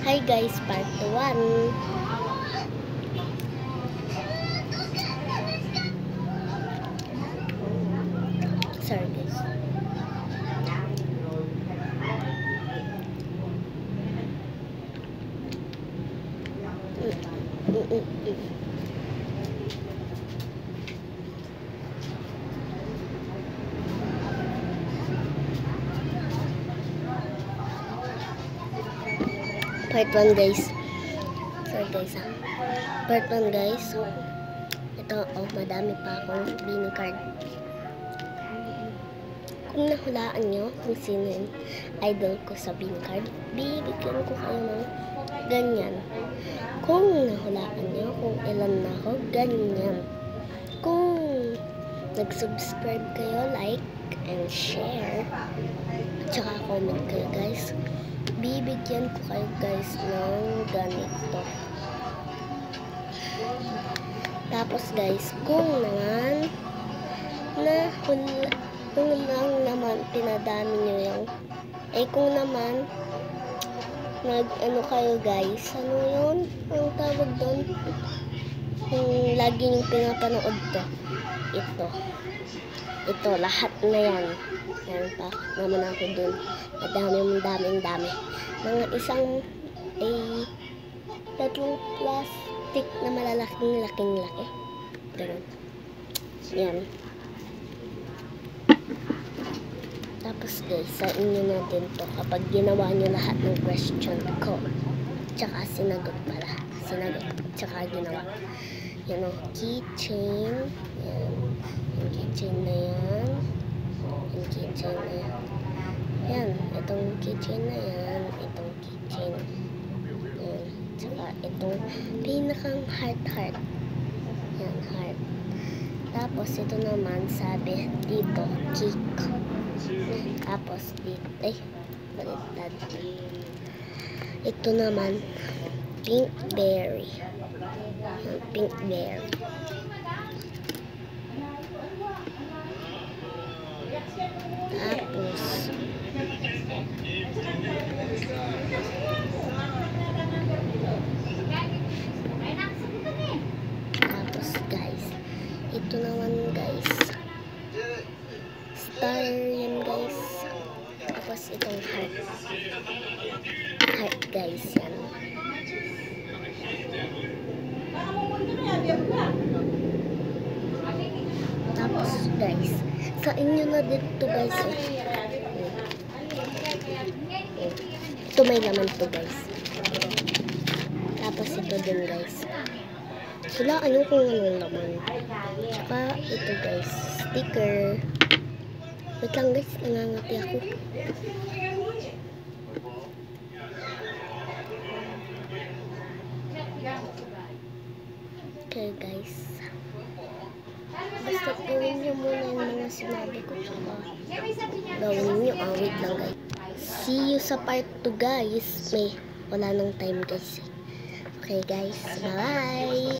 Hi guys, part 1. Sorry guys. Part 1 guys. Sorry guys ha. Part 1 guys. Ito, madami pa akong Bini card. Kung nahulaan nyo kung sino yung idol ko sa Bini card, bibigyan ko kayo ng ganyan. Kung nahulaan nyo kung ilan na ako, ganyan. Kung nag-subscribe kayo, like and share, at saka comment kayo guys, bibigyan ko kayo guys ng ganito. Tapos guys, kung lang naman pinadami nyo yung kung naman kayo guys, ano yun ang tawag doon, kung lagi nyo pinapanood to, ito lahat na yan. Meron pa naman ako dun, dami mga isang tatlong plastic na malalaking laki ganun yan. Tapos guys, sa inyo natin to kapag ginawa nyo lahat ng question ko, tsaka sinagot tsaka ginawa yan o, keychain yan, yung keychain na yan, yung keychain na yan, yan, itong keychain na yan, itong keychain yan, tsaka itong pinakang heart yan, heart. Tapos ito naman sabi dito, cake. Tapos dito, baliktad. Ito naman pink berry. Pink berry. Tapos guys, ito naman guys, star yan guys. Tapos itong heart guys yan. Tapos guys, sa inyo na dito guys, ito may laman to guys. Tapos ito din guys, hulaan nyo kung anong laman. Tsaka ito guys, sticker. Wait lang guys, nangangati ako. Okay guys, basta gawin nyo muna yung mga sinabi ko, tsaka gawin nyo. Wait lang guys, see you sa part 2 guys. Wala nang time guys. Okay guys, bye.